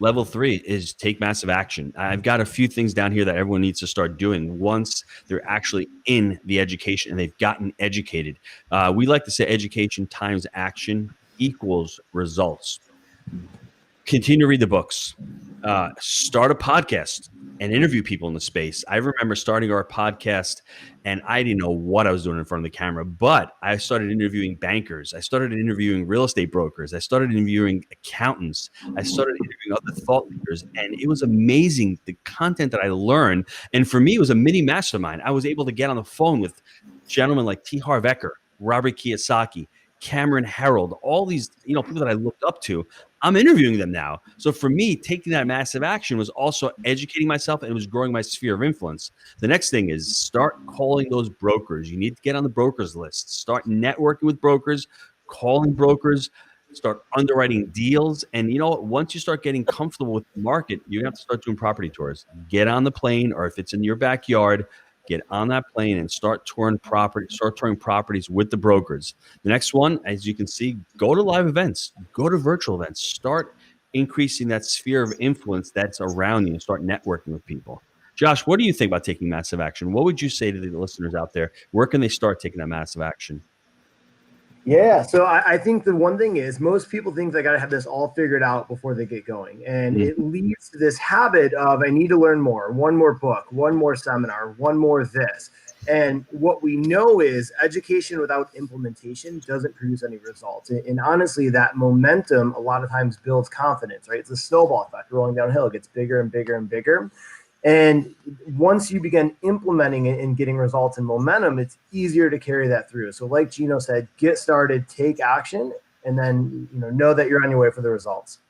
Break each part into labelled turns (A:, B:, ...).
A: Level three is take massive action. I've got a few things down here that everyone needs to start doing once they're actually in the education and they've gotten educated. We like to say education times action equals results. Continue to read the books, start a podcast and interview people in the space. I remember starting our podcast and I didn't know what I was doing in front of the camera, but I started interviewing bankers. I started interviewing real estate brokers. I started interviewing accountants. I started interviewing other thought leaders. And it was amazing the content that I learned. And for me, it was a mini mastermind. I was able to get on the phone with gentlemen like T. Harv Eker, Robert Kiyosaki, Cameron Herold, all these people that I looked up to. I'm interviewing them now. So for me, taking that massive action was also educating myself and it was growing my sphere of influence. The next thing is start calling those brokers. You need to get on the brokers list. Start networking with brokers, calling brokers, start underwriting deals. And you know what? Once you start getting comfortable with the market, you have to start doing property tours. Get on the plane, or if it's in your backyard, get on that plane and start touring properties with the brokers. The next one, as you can see, go to live events, go to virtual events, start increasing that sphere of influence that's around you and start networking with people. Josh, what do you think about taking massive action? What would you say to the listeners out there? Where can they start taking that massive action?
B: Yeah, so I think the one thing is most people think they got to have this all figured out before they get going. And it leads to this habit of I need to learn more, one more book, one more seminar, one more this. And what we know is education without implementation doesn't produce any results. And honestly, that momentum a lot of times builds confidence, right? It's a snowball effect rolling downhill. It gets bigger and bigger and bigger. And once you begin implementing it and getting results and momentum, it's easier to carry that through. So like Gino said, get started, take action, and then know that you're on your way for the results.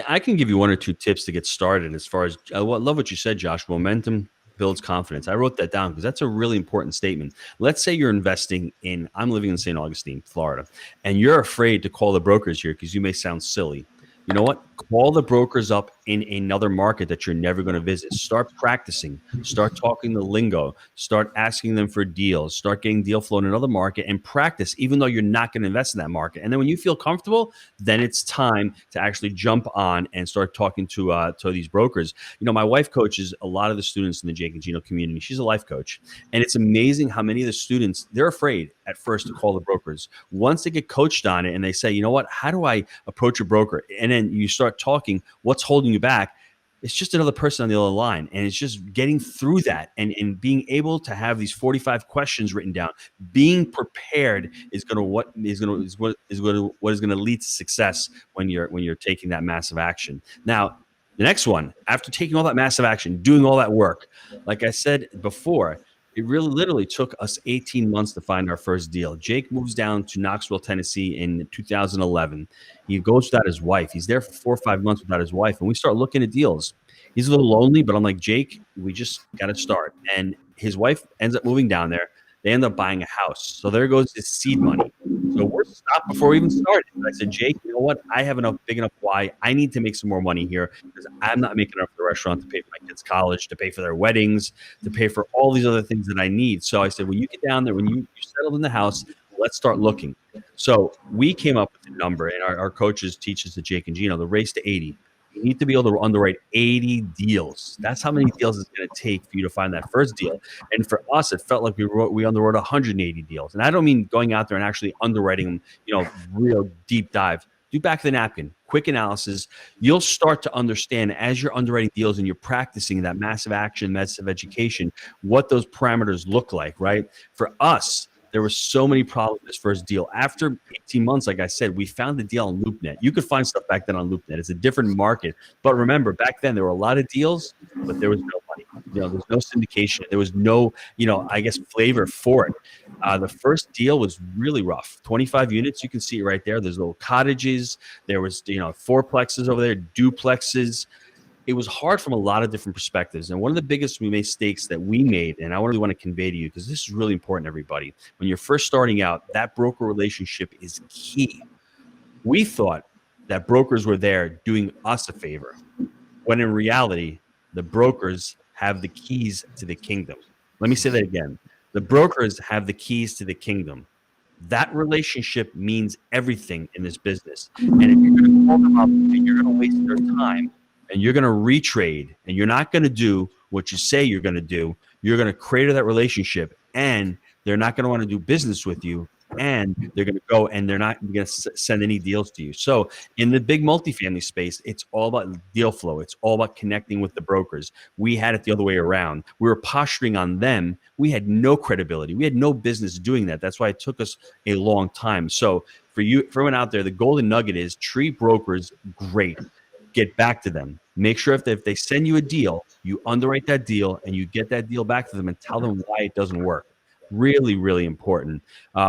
A: I can give you one or two tips to get started as far as I love what you said, Josh. Momentum builds confidence. I wrote that down because that's a really important statement. Let's say you're investing in, I'm living in St. Augustine, Florida, and you're afraid to call the brokers here because you may sound silly. You know what? Call the brokers up in another market that you're never going to visit. Start practicing. Start talking the lingo. Start asking them for deals. Start getting deal flow in another market and practice, even though you're not going to invest in that market. And then when you feel comfortable, then it's time to actually jump on and start talking to these brokers. My wife coaches a lot of the students in the Jake and Gino community. She's a life coach. And it's amazing how many of the students, they're afraid at first to call the brokers. Once they get coached on it and they say, you know what, how do I approach a broker? And then you start talking, what's holding you back? It's just another person on the other line. And it's just getting through that and being able to have these 45 questions written down. Being prepared is what is going to lead to success when you're taking that massive action. Now, the next one, after taking all that massive action, doing all that work, like I said before, it really literally took us 18 months to find our first deal. Jake moves down to Knoxville, Tennessee in 2011. He goes without his wife. He's there for 4 or 5 months without his wife. And we start looking at deals. He's a little lonely, but I'm like, Jake, we just got to start. And his wife ends up moving down there. They end up buying a house. So there goes his seed money. So we're stopped before we even started. I said, Jake, you know what? I have enough big enough why. I need to make some more money here because I'm not making enough for the restaurant to pay for my kids' college, to pay for their weddings, to pay for all these other things that I need. So I said, when you get down there, when you settled in the house, let's start looking. So we came up with a number, and our coaches teach us at Jake and Gino, the race to 80. You need to be able to underwrite 80 deals. That's how many deals it's going to take for you to find that first deal. And for us, it felt like we underwrote 180 deals. And I don't mean going out there and actually underwriting them, real deep dive. Do back of the napkin, quick analysis. You'll start to understand as you're underwriting deals and you're practicing that massive action, massive education, what those parameters look like, right? For us, there were so many problems with this first deal. After 18 months, like I said, we found the deal on LoopNet. You could find stuff back then on LoopNet. It's a different market. But remember, back then, there were a lot of deals, but there was no money. There's no syndication. There was no, flavor for it. The first deal was really rough. 25 units, you can see it right there. There's little cottages. There was, fourplexes over there, duplexes. It was hard from a lot of different perspectives. And one of the biggest mistakes that we made, and I really want to convey to you, because this is really important, everybody. When you're first starting out, that broker relationship is key. We thought that brokers were there doing us a favor, when in reality, the brokers have the keys to the kingdom. Let me say that again. The brokers have the keys to the kingdom. That relationship means everything in this business. And if you're going to call them up and you're going to waste their time, and you're going to retrade, and you're not going to do what you say you're going to do. You're going to create that relationship, and they're not going to want to do business with you, and they're going to go and they're not going to send any deals to you. So in the big multifamily space, it's all about deal flow. It's all about connecting with the brokers. We had it the other way around. We were posturing on them. We had no credibility. We had no business doing that. That's why it took us a long time. So for you, for everyone out there, the golden nugget is treat brokers great. Get back to them. Make sure if they send you a deal, you underwrite that deal and you get that deal back to them and tell them why it doesn't work. Really, really important.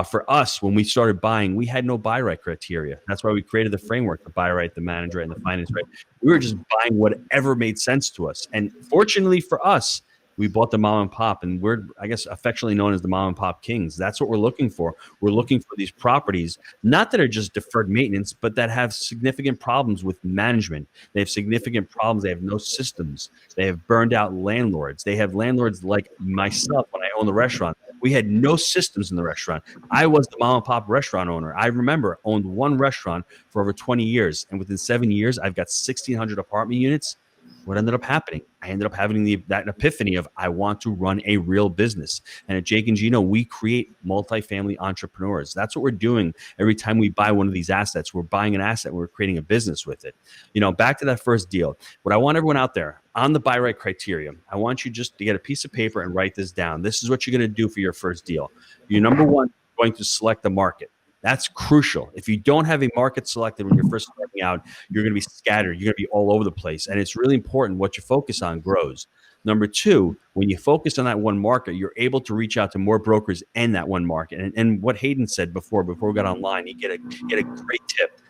A: For us, when we started buying, we had no buy right criteria. That's why we created the framework, the buy right, the manage right, and the finance right. We were just buying whatever made sense to us. And fortunately for us, we bought the mom and pop, and we're, I guess, affectionately known as the mom and pop kings. That's what we're looking for. We're looking for these properties, not that are just deferred maintenance, but that have significant problems with management. They have significant problems. They have no systems. They have burned out landlords. They have landlords like myself when I owned the restaurant. We had no systems in the restaurant. I was the mom and pop restaurant owner. I remember owned one restaurant for over 20 years. And within 7 years, I've got 1,600 apartment units. What ended up happening? I ended up having that epiphany of I want to run a real business. And at Jake and Gino, we create multifamily entrepreneurs. That's what we're doing every time we buy one of these assets. We're buying an asset. We're creating a business with it. Back to that first deal. What I want everyone out there on the buy right criteria, I want you just to get a piece of paper and write this down. This is what you're going to do for your first deal. You're number one, going to select the market. That's crucial. If you don't have a market selected when you're first starting out, you're going to be scattered. You're going to be all over the place. And it's really important what you focus on grows. Number two, when you focus on that one market, you're able to reach out to more brokers in that one market. And what Hayden said before we got online, he get a great tip.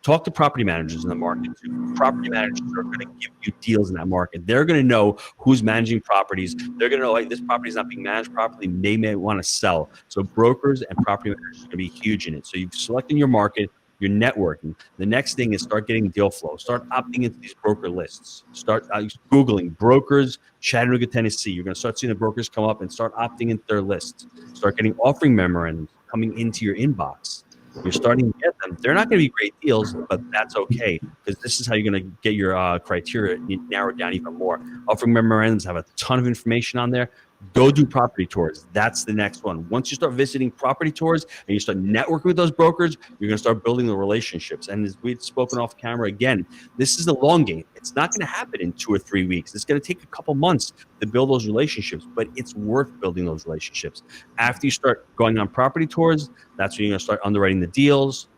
A: Talk to property managers in the market too. Property managers are going to give you deals in that market. They're going to know who's managing properties. They're going to know, hey, this property is not being managed properly. They may want to sell. So brokers and property managers are going to be huge in it. So you've selected your market, you're networking. The next thing is start getting deal flow. Start opting into these broker lists. Start Googling brokers, Chattanooga, Tennessee. You're going to start seeing the brokers come up and start opting into their lists. Start getting offering memorandums coming into your inbox. You're starting to get them. They're not going to be great deals, but that's okay because this is how you're going to get your criteria narrowed down even more. Offering memorandums have a ton of information on there. Go do property tours. That's the next one. Once you start visiting property tours and you start networking with those brokers, you're going to start building the relationships. And as we've spoken off camera again, this is a long game. It's not going to happen in 2 or 3 weeks. It's going to take a couple months to build those relationships, but it's worth building those relationships. After you start going on property tours, that's when you're going to start underwriting the deals,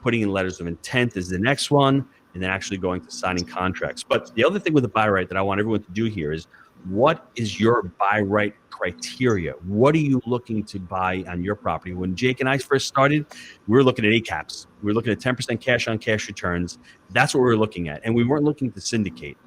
A: putting in letters of intent is the next one, and then actually going to signing contracts. But the other thing with the buy right that I want everyone to do here is, what is your buy right criteria? What are you looking to buy on your property? When Jake and I first started, we were looking at ACAPs. We were looking at 10% cash on cash returns. That's what we were looking at. And we weren't looking to syndicate.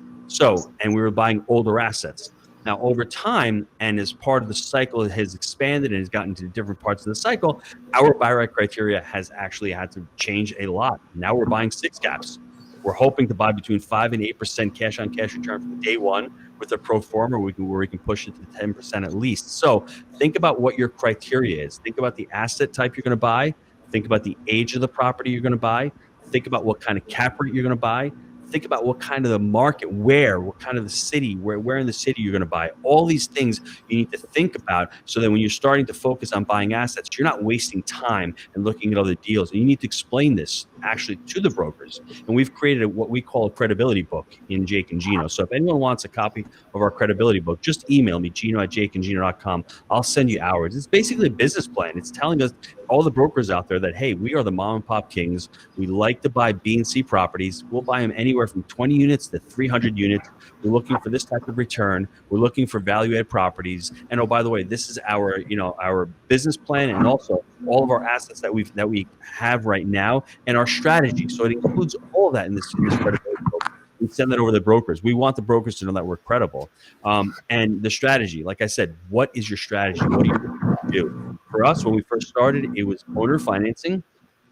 A: And we were buying older assets. Now, over time, and as part of the cycle has expanded and has gotten to different parts of the cycle, our buy right criteria has actually had to change a lot. Now we're buying 6 caps. We're hoping to buy between 5 and 8% cash on cash return from day one with a pro forma where we can push it to 10% at least. So think about what your criteria is. Think about the asset type you're going to buy. Think about the age of the property you're going to buy. Think about what kind of cap rate you're going to buy. Think about what kind of the market, what kind of the city, where in the city you're going to buy. All these things you need to think about so that when you're starting to focus on buying assets, you're not wasting time and looking at other deals. And you need to explain this actually to the brokers. And we've created what we call a credibility book in Jake and Gino. So if anyone wants a copy of our credibility book, just email me, gino@jakeandgino.com. I'll send you ours. It's basically a business plan. It's telling us, all the brokers out there, that, hey, we are the mom and pop kings. We like to buy B and C properties. We'll buy them anywhere from 20 units to 300 units. We're looking for this type of return. We're looking for value-add properties. And oh, by the way, this is our business plan, and also all of our assets that we have right now, and our strategy. So it includes all of that in this credibility book. We send that over to the brokers. We want the brokers to know that we're credible. And the strategy, like I said, what is your strategy? What do you do? For us, when we first started, it was owner financing,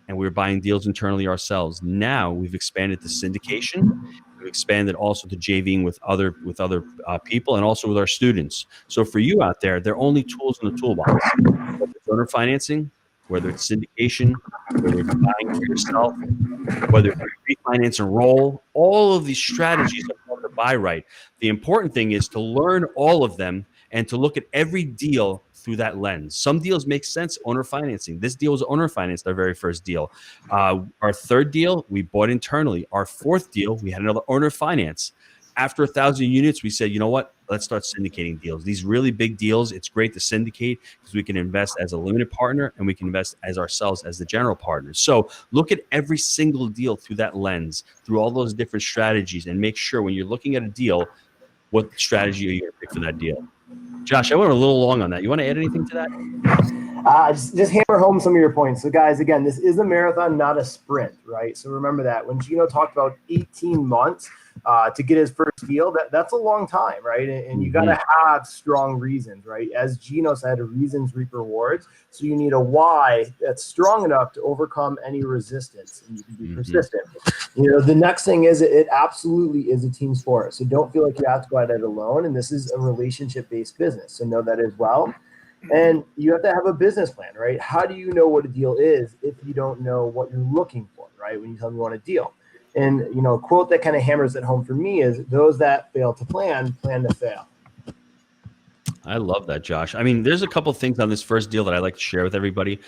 A: and we were buying deals internally ourselves. Now we've expanded to syndication. We've expanded also to JVing with other people, and also with our students. So for you out there, they're only tools in the toolbox. Whether it's owner financing, whether it's syndication, whether it's buying for yourself, whether it's refinance and roll, all of these strategies are part of buy right. The important thing is to learn all of them and to look at every deal through that lens. Some deals make sense, owner financing. This deal was owner financed, our very first deal. Our third deal, we bought internally. Our fourth deal, we had another owner finance. After 1,000 units, we said, you know what? Let's start syndicating deals. These really big deals, it's great to syndicate because we can invest as a limited partner and we can invest as ourselves as the general partner. So look at every single deal through that lens, through all those different strategies, and make sure when you're looking at a deal, what strategy are you going to pick for that deal? Josh, I went a little long on that. You want to add anything to that?
B: Just hammer home some of your points. So, guys, again, this is a marathon, not a sprint, right? So remember that. When Gino talked about 18 months to get his first deal, that's a long time, right? And you got to have strong reasons, right? As Gino said, reasons reap rewards. So you need a why that's strong enough to overcome any resistance, and you can be persistent. The next thing is it absolutely is a team sport. So don't feel like you have to go at it alone. And this is a relationship-based business. So know that as well. And you have to have a business plan, right? How do you know what a deal is if you don't know what you're looking for, right? When you tell me you want a deal. And, a quote that kind of hammers it home for me is those that fail to plan to fail.
A: I love that, Josh. I mean, there's a couple things on this first deal that I like to share with everybody.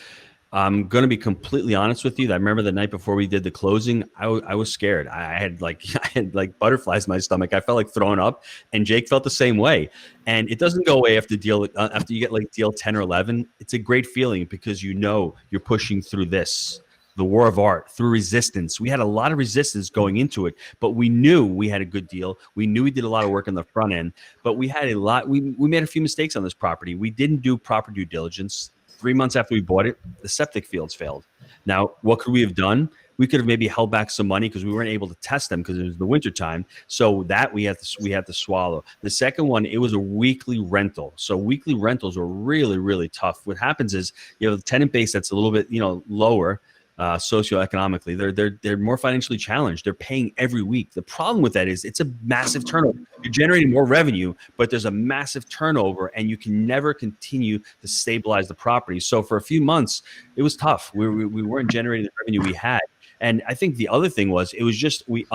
A: I'm going to be completely honest with you. I remember the night before we did the closing, I was scared. I had like butterflies in my stomach. I felt like throwing up, and Jake felt the same way. And it doesn't go away after after you get like deal 10 or 11. It's a great feeling because you're pushing through the war of art, through resistance. We had a lot of resistance going into it, but we knew we had a good deal. We knew we did a lot of work on the front end, but we had we made a few mistakes on this property. We didn't do proper due diligence. 3 months after we bought it, the septic fields failed. Now, what could we have done? We could have maybe held back some money because we weren't able to test them because it was the winter time. So that we had to swallow. The second one, it was a weekly rental. So weekly rentals are really, really tough. What happens is you have a tenant base that's a little bit, lower socioeconomically. They're more financially challenged. They're paying every week. The problem with that is it's a massive turnover. You're generating more revenue, but there's a massive turnover, and you can never continue to stabilize the property. So for a few months, it was tough. We weren't generating the revenue we had. And I think the other thing was it was just we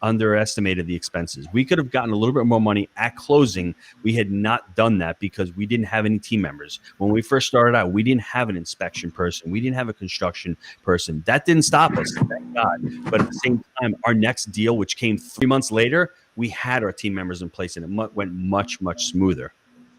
A: underestimated the expenses. We could have gotten a little bit more money at closing. We had not done that because we didn't have any team members. When we first started out, we didn't have an inspection person. We didn't have a construction person. That didn't stop us, thank God. But at the same time, our next deal, which came 3 months later, we had our team members in place, and it went much, much smoother.